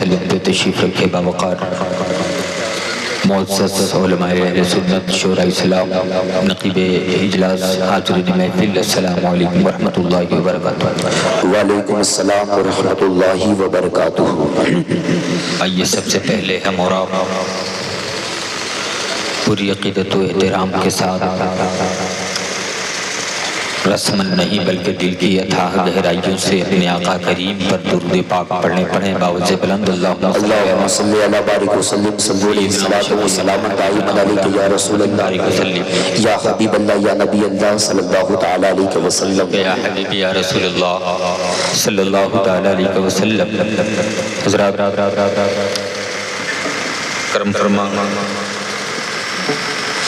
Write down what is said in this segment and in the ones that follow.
محتلم پہ تشریف رکھے باوقار معزز علماء اہل سنت شورا اسلام نقیب اجلاس حاضرین محفل السلام علیکم ورحمۃ اللہ وبرکاتہ۔ وعلیکم السلام ورحمۃ اللہ وبرکاتہ۔ آئیے سب سے پہلے ہم اور آپ پوری عقیدت و احترام کے ساتھ رسمن نہیں بلکہ دل کی اتھاہ گہرائیوں سے اپنے آقا کریم پر درود پاک پڑھیں باوجہ بلند اللہم صلی علی بارک وسلم صلی علیہ الصلوۃ والسلام دائما علیک یا رسول اللہ یا حبیب اللہ یا نبی اللہ صلی اللہ تعالی علیہ وسلم یا حبیب یا رسول اللہ صلی اللہ تعالی علیہ وسلم۔ حضرات کرم فرما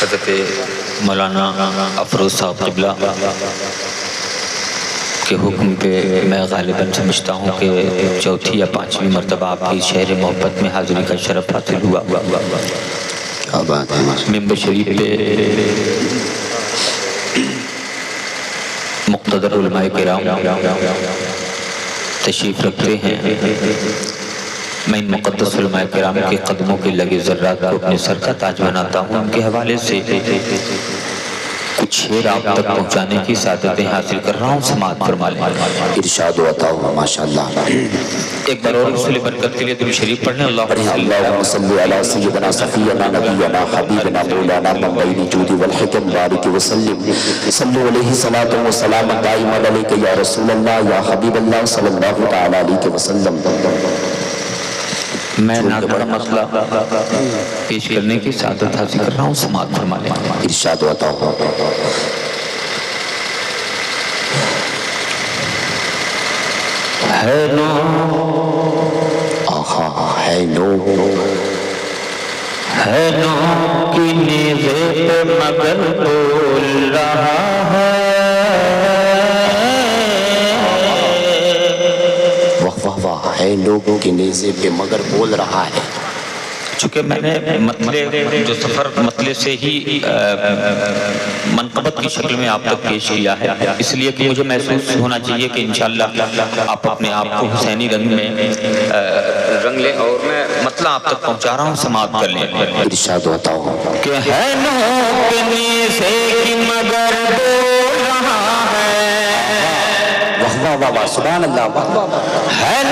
حضرت مولانا افروز صاحب قبلہ کے حکم پہ میں غالباً سمجھتا ہوں کہ چوتھی یا پانچویں مرتبہ آپ کی شہر محبت میں حاضری کا شرف حاصل ہوا۔ ممبر شریف پہ مقتدر علماء کرام تشریف رکھتے ہیں۔ میں ان مقدس علماء کرام کے قدموں کے لگے ذرات کو اپنے سر کا تاج بناتا ہوں۔ ان کے حوالے سے کچھ شعر آپ تک پہنچانے کی سعادتیں حاصل کر رہا ہوں، سماعت فرما لیں۔ ارشاد و عطا ہوا ماشاءاللہ۔ ایک بار اور رسول برکت کے لیے درود شریف پڑھنے اللہم صلی علی سیدنا صفینا نبینا حبیبنا مولانا منبعین جود والحکم بارک وسلم صلی علیہ الصلوۃ والسلام دائما علیک یا رسول اللہ یا حبیب اللہ صلی اللہ تعالی علیہ وسلم۔ میں ناظرہ مسئلہ پیش کرنے کی سعادت حاصل کر رہا ہوں، سماعت فرما لیں۔ ارشاد و عطا ہوا۔ ہے نو آہا ہے نو ہے نو کی نیزے پہ مگر بول رہا ہے۔ ہے لوگوں کے نیزے پہ مگر بول رہا ہے۔ چونکہ میں نے مطلع جو سفر مطلع سے ہی منقبت کی شکل میں آپ تک پیش کیا ہے، اس لیے کہ مجھے محسوس ہونا چاہیے کہ انشاءاللہ آپ اپنے آپ کو حسینی رنگ میں رنگ لیں، اور میں مطلع آپ تک پہنچا رہا ہوں، سماعت کر لیں۔ ارشاد و عطا ہوا کہ ہے نو کے نیزے کی مگر بول رہا ہے۔ واہ واہ واہ واہ سبحان اللہ۔ واہ واہ ہے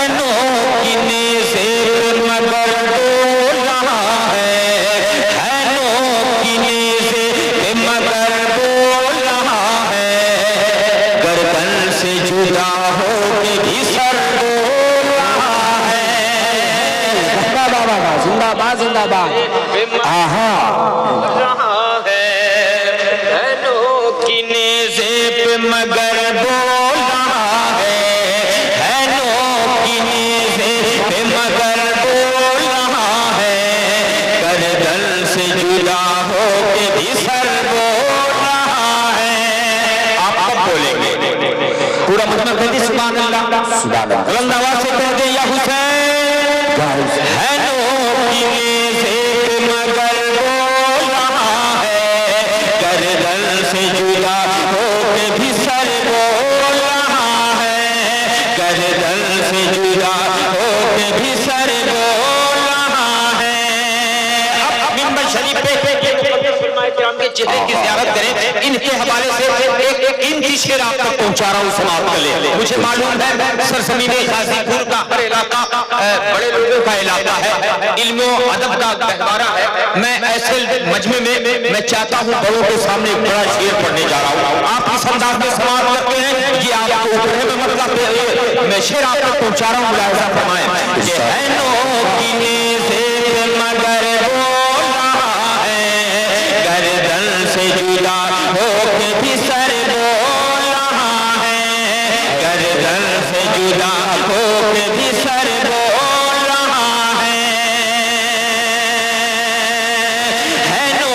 نو کی نیزے پہ مگر بول رہا ہے۔ ہے نو کی نیزے پہ مگر بول رہا ہے۔ گردن سے جدا ہو کے بھی سر بول رہا ہے۔ واہ واہ واہ واہ زندہ باد زندہ باد۔ آہا مگر بول رہا ہے۔ ہے نو کی نیزے پہ مگر بول رہا ہے۔ گردن سے جدا ہو کے بھی سر بول رہا ہے۔ آپ کب بولیں گے؟ پورا مجمع کہہ دی سبحان اللہ۔ سبحان اللہ۔ بلند آواز سے کہہ دیں یا حسین۔ ہے نو کی نیزے پہ مگر بول رہا ہے۔ گردن سے جدا ہو کے بھی سر بول رہا ہے۔ گردن سے جدا ہو کے بھی سر بول رہا ہے۔ اب ممبر شریف پہ علماء کرام کے چہرے کی زیارت کریں، ان کے حوالے سے ایک ان کی شعر آپ تک پہنچا رہا ہوں، سماعت کر لیں۔ مجھے معلوم ہے سرزمین غازی پور کا ہر علاقہ بڑے لوگوں کا علاقہ ہے، علم و ادب کا گہوارہ ہے۔ میں ایسے مجمع میں میں چاہتا ہوں بڑوں کے سامنے ایک بڑا شعر پڑھنے جا رہا ہوں۔ آپ اس انداز میں سماعت کرتے ہیں، یہ آپ کو اوپر میں مطلب میں شعر آپ تک پہنچا رہا ہوں، ملاحظہ فرمائیں کہ ہے نو کی نیزے پہ مگر بول رہا ہے۔ گردن سے جدا ہو کے بھی سر بول رہا ہے۔ گردن سے جدا ہو کے بھی سر بول رہا ہے۔ ہے نو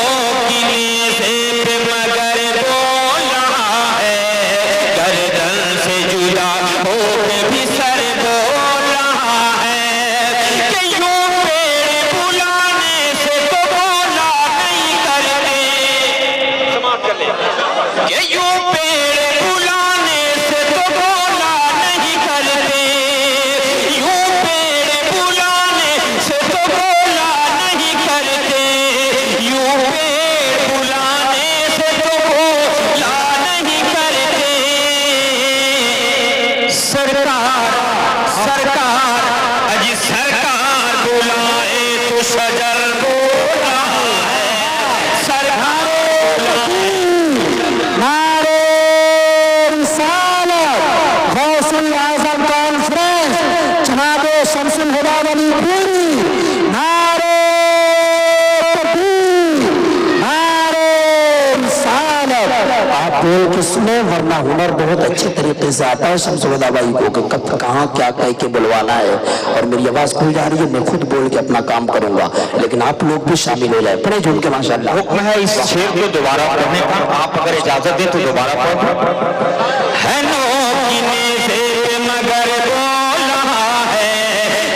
کی نیزے پہ مگر بول رہا ہے۔ گردن سے جدا ہو کے بھی سر بول رہا ہے۔ کہ یوں हुनर बहुत अच्छे तरीके से आता है शमसुल भाई को कि कब कहाँ क्या कह के बुलवाना है, और मेरी आवाज खुल जा रही है, मैं खुद बोल के अपना काम करूंगा, लेकिन आप लोग भी शामिल हो जाए। पढ़े झूम के माशाल्लाह। हुक्म है इस शेर को दोबारा पढ़ने का, आप अगर इजाजत दें तो दोबारा पढ़। है नो कीने से मगर बोल रहा है,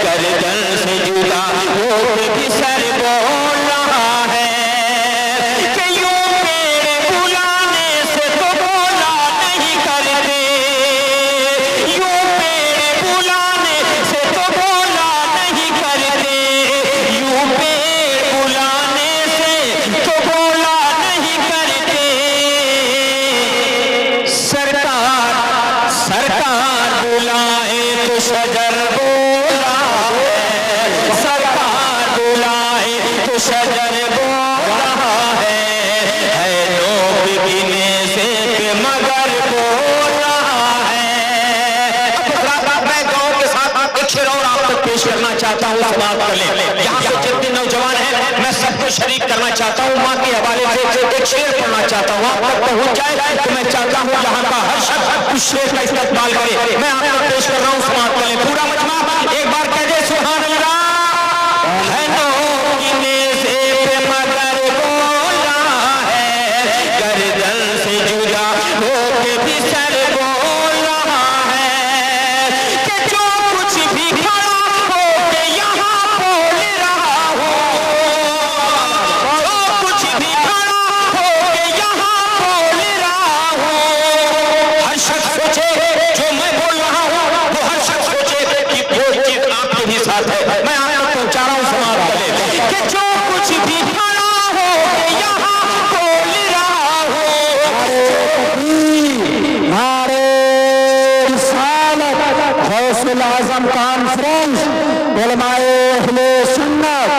गर्दन से जुदा होके भी सर बोल रहा है, कि यूं पेड़ बुलाने से तो बोला नहीं करते, यूं पेड़ बुलाने से तो बोला नहीं करते, यूं पेड़ बुलाने से तो बोला नहीं करते। सरकार सरकार बुलाए तो शजर बोला है, सरकार बुलाए तो शजर बोल रहा है लोग गिने से कि मगर बोल रहा है। अब मैं गाँव के साथ एक शेर और आप तक पेश करना चाहता हूँ, समाप्त कर लें। यहाँ पे जितने नौजवान हैं मैं सबको शरीक करना चाहता हूँ, माँ के हवाले से एक शेर पढ़ना चाहता हूँ, आप तक पहुँच जाए तो मैं चाहता हूँ यहाँ का हर शख्स उस शेर का इस्तेमाल करे। मैं आपको पेश कर रहा हूँ, समाप्त कर लें। पूरा मजमा एक बार कह दे सुभान अल्लाह। है नो कीने से मगर बोल रहा है, गर्दन से जुदा होके भी सर बोल रहा है, कि जो कुछ भी खड़ा होके यहाँ बोल रहा हो, जो कुछ भी खड़ा होके यहाँ बोल रहा हो, हर शख्स सोचे जो मैं बोल रहा हूँ, तो हर शख्स सोचे कि वो चीज आपके भी साथ है। मैं आपको पहुंचा रहा हूँ, समाप्त कर लें। कि जो कुछ भी खड़ा होके यहाँ बोल रहा हो, नारे रिसालत गौसुल आजम कॉन्फ्रेंस, उलमाए अहले सुन्नत,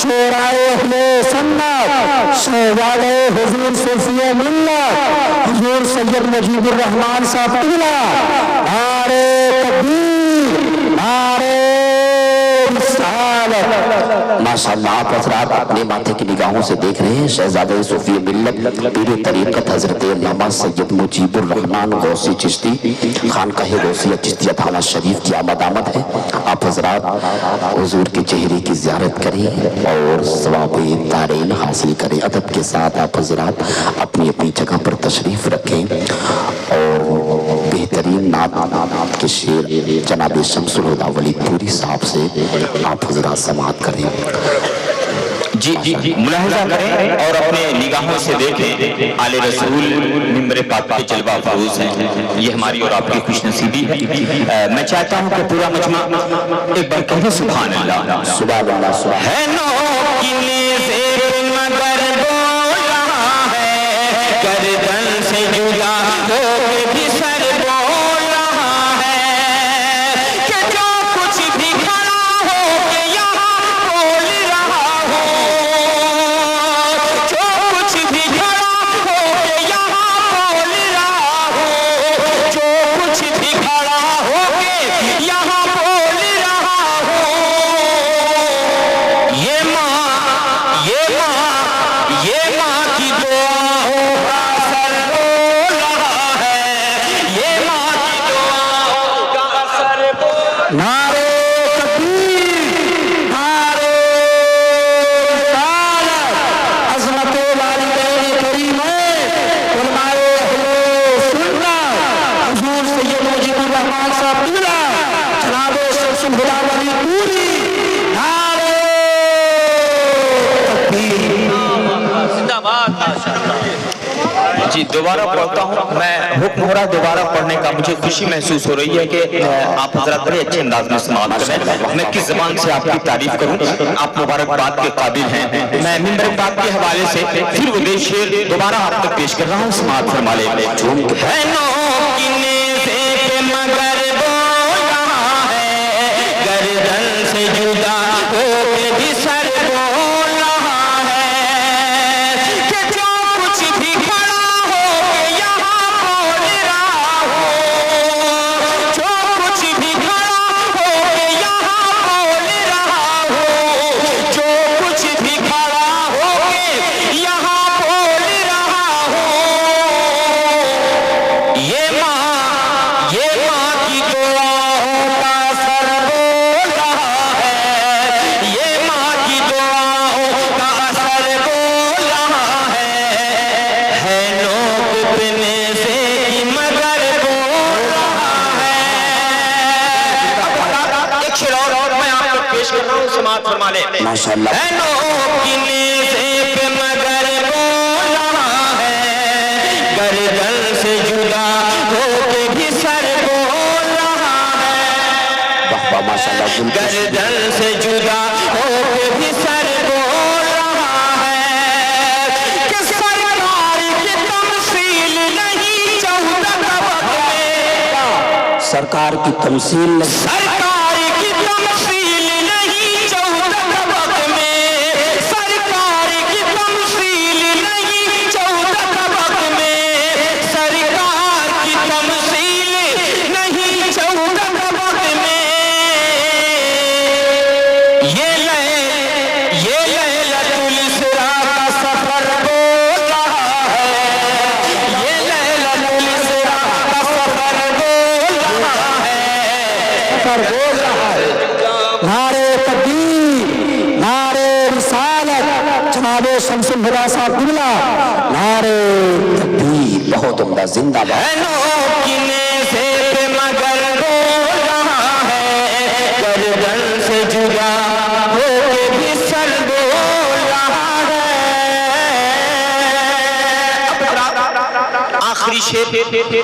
शोराए अहले सुन्नत, शहवाले हुजूर सूफिए मिल्लत, हुजूर सैयद मुजीबुर रहमान साहब क़िबला, नारे तकबीर, नारे रिसालत। माशाअल्लाह आप हज़रात अपने माथे की निगाहों से देख रहे हैं शहजादे सूफी मिल्लत पीर तरीक़त हज़रत अल्लामा सैयद मुजीबुर रहमान गौसी चिश्ती खानकाह गौसिया चिश्तिया थाना शरीफ की आमद है। आप हज़रात हुजूर के चेहरे की ज़ियारत करें और सवाब-ए दारैन हासिल करें। अदब के साथ आप हज़रात अपनी अपनी जगह पर तशरीफ़ रखें और बेहतरीन नात के शेर जनाब शमसुल हुदा वलीदपुरी साहब से आप हज़रात समाअत करें। जी मुलाहिजा करें और अपने निगाहों से देखें, आले रसूल मिंबर पाक पे जलवा फरोज हैं, ये हमारी और आपकी खुशनसीबी है। मैं चाहता हूं कि पूरा मजमा एक बार कहें सुभान अल्लाह। सुभान अल्लाह। सुभान है नो कीने से मगर बोल रहा है, गर्दन से जुदा होके भी सर बोल रहा है, कि जो कुछ भी खड़ा होके यहाँ बोल रहा हो, जो कुछ भी खड़ा होके यहाँ बोल रहा हो, जो कुछ भी खड़ा होके यहाँ बोल रहा हो, ये माँ की दुआओं का असर हो रहा है, ये माँ की दुआओं का असर हो। नारे तकबीर, नारे रिसालत, अज़मत-ए वालिदैन करीमैन, उलमाए अहले सुन्नत, हुजूर सैयद मुजीबुर रहमान साहब क़िबला, जनाब शमसुल हुदा वलीदपुरी, नारे तकबीर। जी दोबारा पढ़ता हूँ मैं, हुक्म हो रहा दोबारा पढ़ने का। मुझे खुशी महसूस हो रही है कि आप हज़रात बड़े अच्छे अंदाज में समाअत करें। मैं किस ज़बान से आपकी तारीफ करूँ, आप मुबारकबाद के काबिल हैं। मैं मिंबर पाक के हवाले से फिर वो दे शेर दोबारा आप तक पेश कर रहा हूँ, समाअत फरमा लें। है नो कीने से मगर बोल रहा है, गर्दन से जुदा होके भी सर बोल रहा है, कि जो कुछ भी खड़ा होके यहाँ बोल रहा हो, जो कुछ भी खड़ा होके यहाँ बोल रहा हो, जो कुछ भी खड़ा होके यहाँ बोल रहा हो, ये समाप्त फरमा ले। माशाअल्लाह। है नोक की नेज़े पे मगर बोल रहा है, गर्दन से जुदा होके भी सर बोल रहा है। वाह वाह माशाअल्लाह। गर्दन से जुदा होके भी सर बोल रहा है कि सरकार की तमसील नहीं 14 तबक में। सरकार की तमसील नहीं, सरकार की तमसील नहीं 14 तबक में। सरकार की तमसील नहीं 14 तबक में। सरकार की तमसील नहीं 14 तबक में। ये लैलतुल इसरा का सफर बोल रहा है। ये लैलतुल इसरा का सफर बोल रहा है। सफर बोल रहा है। नारे तकबीर, नारे रिसालत, जनाबे शमसुल हुदा साहब किबला, नारे तकबीर। बहुत उम्दा, जिंदाबाद। है नोक की नेज़े पे मगर बोल रहा है, गर्दन से जुदा होके भी सर बोल रहा है। आखिरी शेर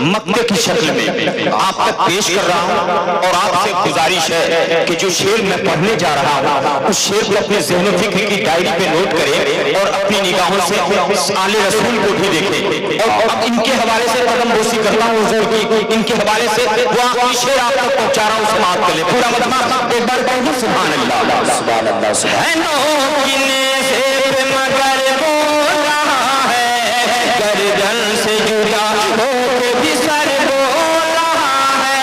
मक्के की शक्ल में आप तक पेश कर रहा हूँ और आपसे गुजारिश है कि जो शेर मैं पढ़ने जा रहा हूँ उस शेर को अपने ज़हन फिक्र की डायरी पे नोट करें और अपनी निगाहों से आले रसूल को भी देखें। और अब इनके हवाले से कदम बोसी करता हूँ हुजूर की, इनके हवाले से वो आखिरी शेर आप तक पहुँचा रहा हूँ, समाप्त कर ले पूरा मजमा एक बार कहेंगे सुभान अल्लाह। सुभान अल्लाह, सुभान। है नोक की नेज़े पे मगर बोल रहा है, गर्दन से जुदा होके भी सर बोल रहा है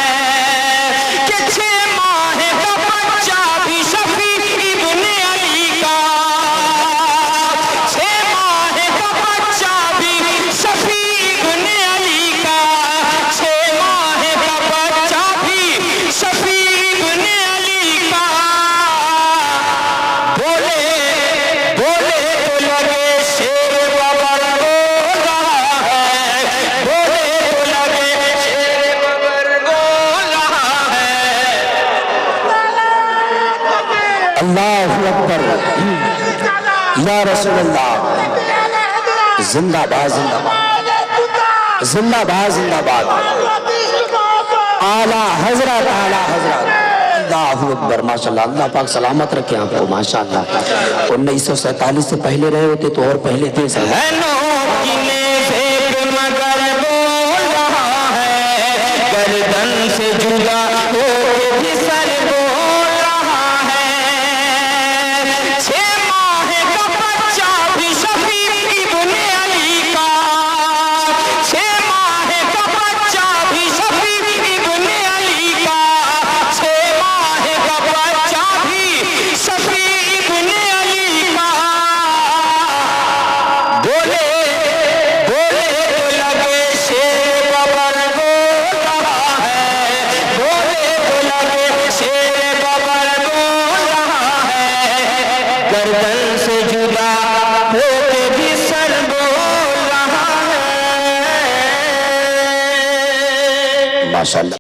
कि 6 माह का बच्चा भी शफी इब्ने अली का। 6 माह का बच्चा भी शफी इब्ने अली का। 6 माह का बच्चा भी शफी इब्ने अली का। बोले बोले तो लगे शेर बबर बोल रहा है। बोले तो लगे शेर बबर बोल रहा है। अल्लाहु अकबर, या रसूल अल्लाह। जिंदाबाद, जिंदाबाद, जिंदाबाद, जिंदाबाद। आला हजरत, आला हजरत। अल्लाहु अकबर, माशाअल्लाह। अल्लाह पाक सलामत रखे आपको, माशाअल्लाह। 1947 से पहले रहे होते तो और पहले थे सर। है नोक की नेज़े पे मगर बोल रहा है, गर्दन से जुदा होके भी सर बोल रहा है। 6 माह का बच्चा भी शफी इब्ने अली का। 6 माह का बच्चा भी शफी इब्ने अली का। 6 माह का बच्चा भी शफी इब्ने अली का। बोले बोले तो लगे शेर बबर बोल रहा है। बोले तो लगे शेर बबर बोल रहा है, गर्दन से जुदा होके भी सर बोल रहा है। माशाअल्लाह।